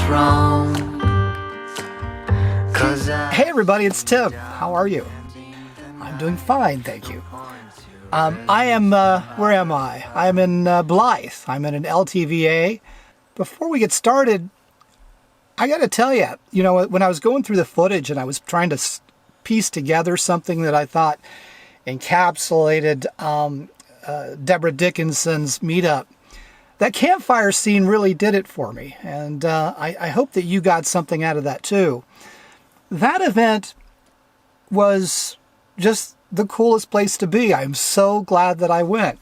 wrong. Hey everybody, it's Tim. How are you? I'm doing fine, thank you. I am, where am I? I'm in Bliss. I'm in an LTVA. Before we get started, I gotta tell you, when I was going through the footage and I was trying to piece together something that I thought encapsulated Deborah Dickinson's meetup, that campfire scene really did it for me. And I hope that you got something out of that too. That event was just the coolest place to be. I'm so glad that I went.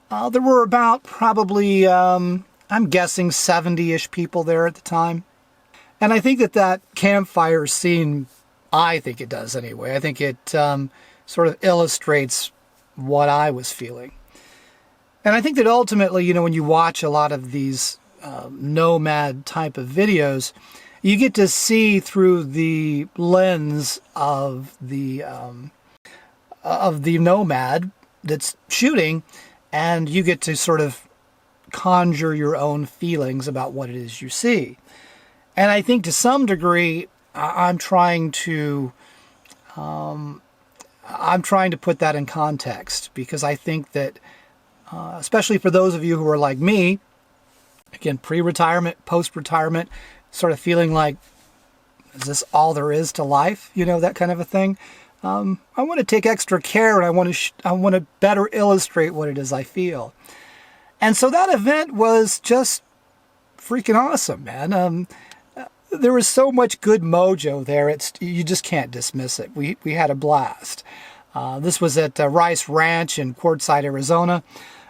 There were about probably, I'm guessing 70-ish people there at the time. And I think that campfire scene, I think it does anyway. I think it sort of illustrates what I was feeling. And I think that ultimately, when you watch a lot of these nomad type of videos, you get to see through the lens of the nomad that's shooting, and you get to sort of conjure your own feelings about what it is you see. And I think to some degree, I'm trying to put that in context, because I think that, especially for those of you who are like me, again, pre-retirement, post-retirement, sort of feeling like, is this all there is to life? That kind of a thing. I want to take extra care, and I want to better illustrate what it is I feel. And so that event was just freaking awesome, man. There was so much good mojo there. You just can't dismiss it. We had a blast. This was at Rice Ranch in Quartzite, Arizona.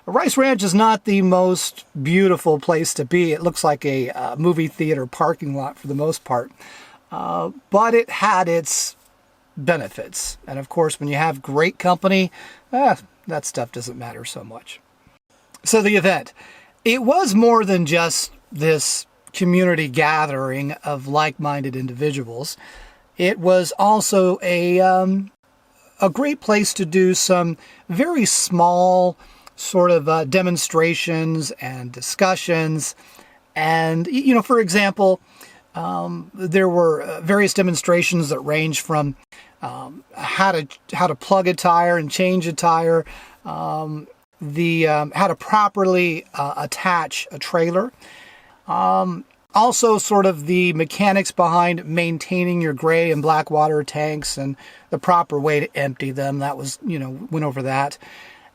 Rice Ranch is not the most beautiful place to be. It looks like a movie theater parking lot for the most part. But it had its benefits. And of course, when you have great company, that stuff doesn't matter so much. So the event, it was more than just this community gathering of like-minded individuals. It was also a great place to do some very small sort of demonstrations and discussions. And, for example, there were various demonstrations that range from how to plug a tire and change a tire, how to properly attach a trailer, also sort of the mechanics behind maintaining your gray and black water tanks and the proper way to empty them. That was, went over that.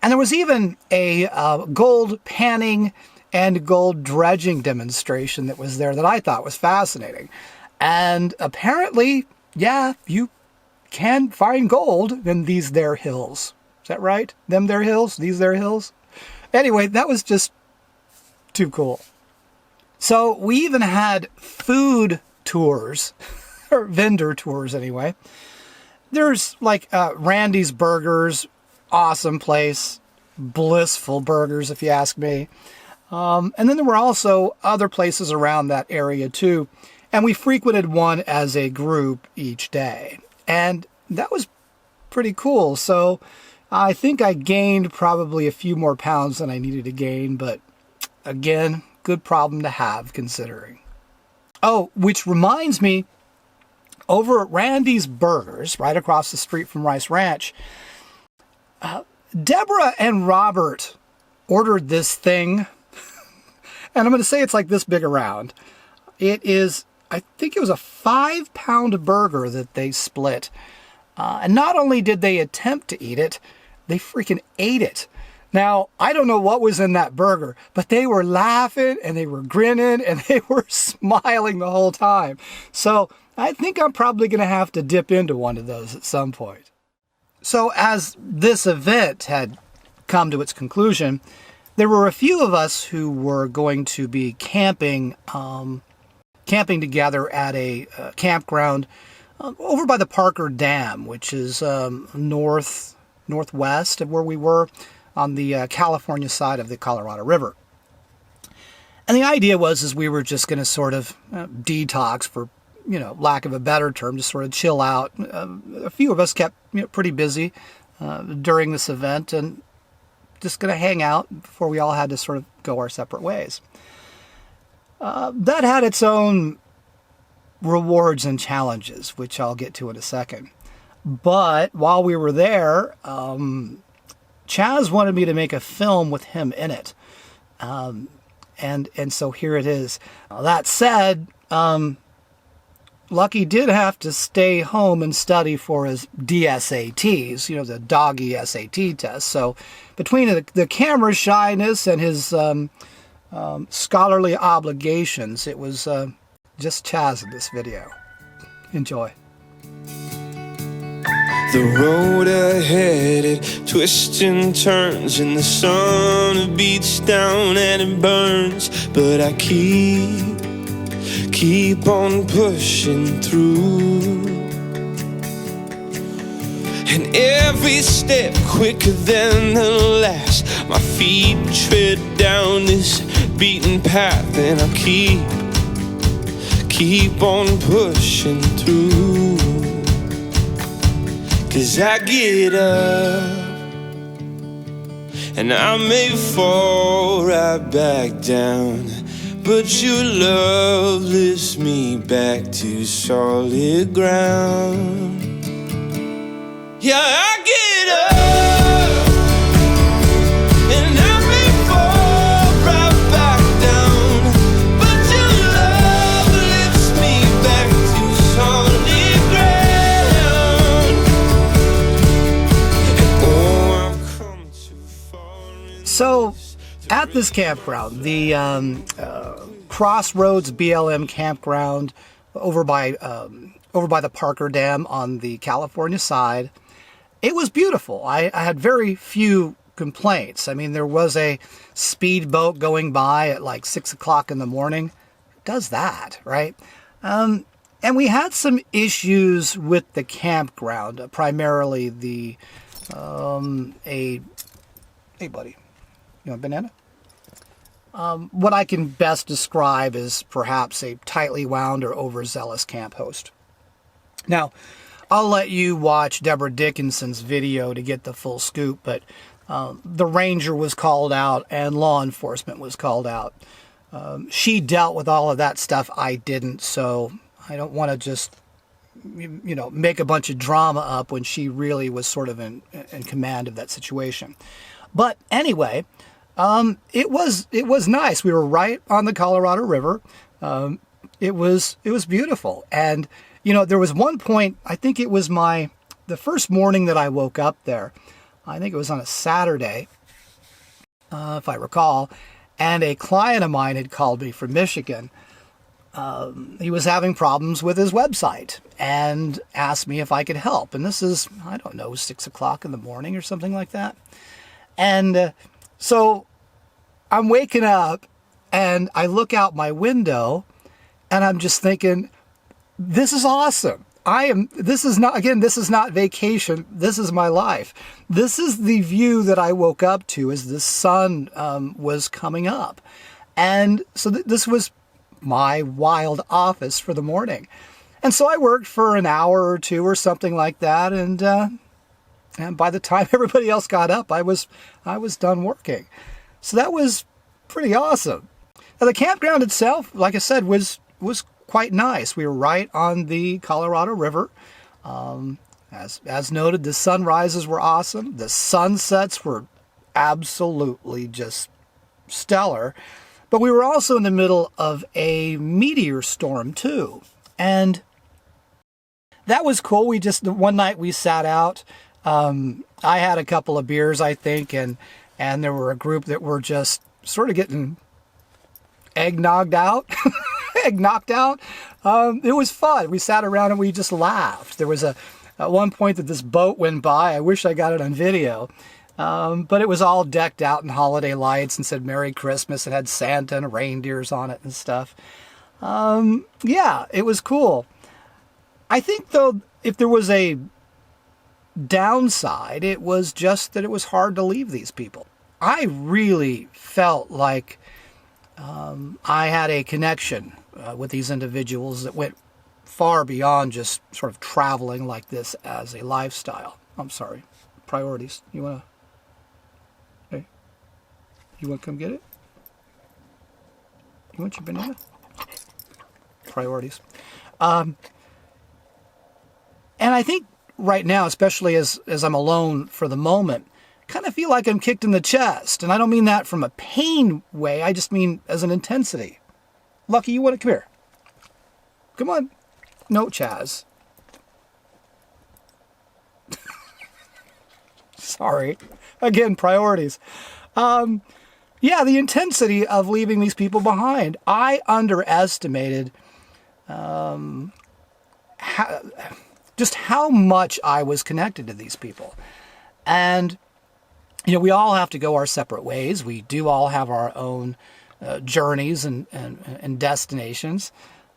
And there was even a gold panning and gold dredging demonstration that was there that I thought was fascinating. And apparently, yeah, you can find gold in these there hills. Is that right? Them there hills? These there hills? Anyway, that was just too cool. So we even had food tours, or vendor tours anyway. There's like Randy's Burgers, awesome place, blissful burgers if you ask me. And then there were also other places around that area too. And we frequented one as a group each day. And that was pretty cool. So I think I gained probably a few more pounds than I needed to gain, but again, good problem to have considering. Oh, which reminds me, over at Randy's Burgers, right across the street from Rice Ranch, Deborah and Robert ordered this thing, and I'm going to say it's like this big around. It is, I think it was a 5-pound burger that they split. And not only did they attempt to eat it, they freaking ate it. Now, I don't know what was in that burger, but they were laughing and they were grinning and they were smiling the whole time. So I think I'm probably going to have to dip into one of those at some point. So as this event had come to its conclusion, there were a few of us who were going to be camping together at a campground over by the Parker Dam, which is northwest of where we were, on the California side of the Colorado River. And the idea was we were just going to sort of detox, for lack of a better term, just sort of chill out. A few of us kept pretty busy during this event, and just going to hang out before we all had to sort of go our separate ways. that had its own rewards and challenges, which I'll get to in a second. But while we were there, Chaz wanted me to make a film with him in it. And so here it is. That said, Lucky did have to stay home and study for his DSATs, the doggy SAT test. So between the camera shyness and his scholarly obligations, it was just Chaz in this video. Enjoy. The road ahead, it twists and turns, and the sun beats down and it burns. But I keep on pushing through, and every step quicker than the last. My feet tread down this beaten path, and I keep on pushing through. 'Cause I get up, and I may fall right back down, but your love lifts me back to solid ground. Yeah, I get up, and I may fall right back down, but your love lifts me back to solid ground. And oh, I've come too far. So, at this campground, the Crossroads BLM campground over by the Parker Dam on the California side, it was beautiful. I had very few complaints. I mean, there was a speedboat going by at like 6 o'clock in the morning. It does that, right? And we had some issues with the campground, primarily hey buddy, you want a banana? What I can best describe is perhaps a tightly wound or overzealous camp host. Now, I'll let you watch Deborah Dickinson's video to get the full scoop, but the ranger was called out and law enforcement was called out. She dealt with all of that stuff. I didn't, so I don't want to just, make a bunch of drama up when she really was sort of in command of that situation. But anyway, it was nice. We were right on the Colorado River. It was beautiful. And, there was one point, I think it was the first morning that I woke up there. I think it was on a Saturday, if I recall. And a client of mine had called me from Michigan. He was having problems with his website and asked me if I could help. And this is, 6 o'clock in the morning or something like that. And so I'm waking up and I look out my window and I'm just thinking, this is awesome. This is not vacation. This is my life. This is the view that I woke up to as the sun was coming up. And so this was my wild office for the morning. And so I worked for an hour or two or something like that. And by the time everybody else got up, I was done working. So that was pretty awesome. Now, the campground itself, like I said, was quite nice. We were right on the Colorado River. As noted, the sunrises were awesome. The sunsets were absolutely just stellar. But we were also in the middle of a meteor storm too. And that was cool. One night we sat out. I had a couple of beers, I think, and there were a group that were just sort of getting eggnogged out. Knocked out. It was fun. We sat around and we just laughed. There was at one point that this boat went by. I wish I got it on video. But it was all decked out in holiday lights and said Merry Christmas. It had Santa and reindeers on it and stuff. Yeah, it was cool. I think, though, if there was a downside, it was just that it was hard to leave these people. I really felt like I had a connection with these individuals that went far beyond just sort of traveling like this as a lifestyle. I'm sorry. Priorities. You want to come get it? You want your banana? priorities. And I think right now, especially as I'm alone for the moment, kind of feel like I'm kicked in the chest. And I don't mean that from a pain way. I just mean as an intensity. Lucky, you want to come here? Come on. No, Chaz. Sorry. Again, priorities. Yeah, the intensity of leaving these people behind. I underestimated just how much I was connected to these people. And, you know, we all have to go our separate ways. We do all have our own journeys and destinations.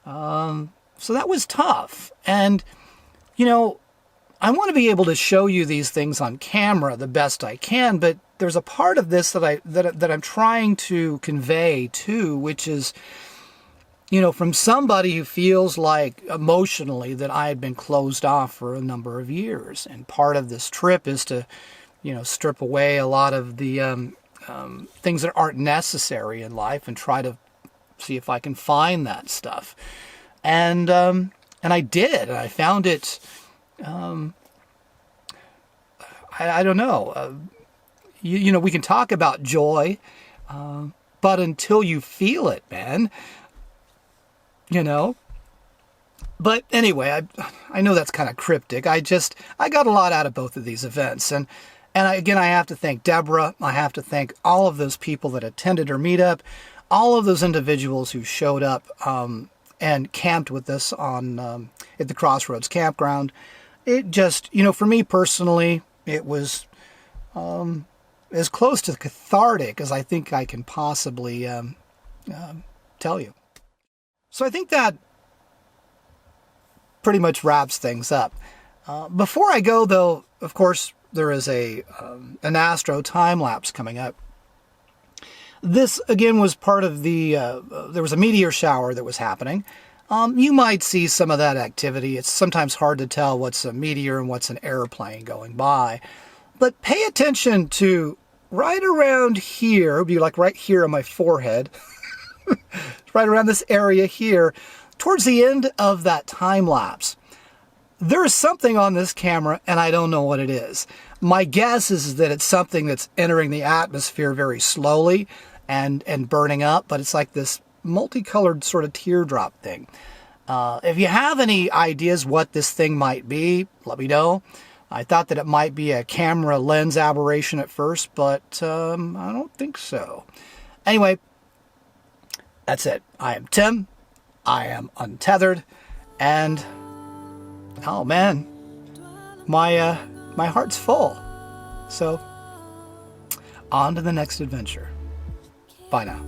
So that was tough. And, you know, I want to be able to show you these things on camera the best I can, but there's a part of this that I'm trying to convey too, which is, you know, from somebody who feels like emotionally that I had been closed off for a number of years. And part of this trip is to, you know, strip away a lot of the things that aren't necessary in life and try to see if I can find that stuff. And I did. And I found it. I don't know. You know, we can talk about joy, but until you feel it, man, you know. But anyway, I know that's kind of cryptic. I got a lot out of both of these events. And again, I have to thank Debra. I have to thank all of those people that attended her meetup, all of those individuals who showed up and camped with us on at the Crossroads Campground. It just, you know, for me personally, it was as close to cathartic as I think I can possibly tell you. So I think that pretty much wraps things up. Before I go, though, of course, there is an astro time-lapse coming up. This, again, was part of the, there was a meteor shower that was happening. You might see some of that activity. It's sometimes hard to tell what's a meteor and what's an airplane going by. But pay attention to right around here, it would be like right here on my forehead, right around this area here, towards the end of that time lapse. There is something on this camera, and I don't know what it is. My guess is that it's something that's entering the atmosphere very slowly and burning up, but it's like this multicolored sort of teardrop thing. If you have any ideas what this thing might be, let me know. I thought that it might be a camera lens aberration at first, but I don't think so. Anyway, that's it. I am Tim. I am untethered, and oh man, my heart's full. So on to the next adventure. Bye now.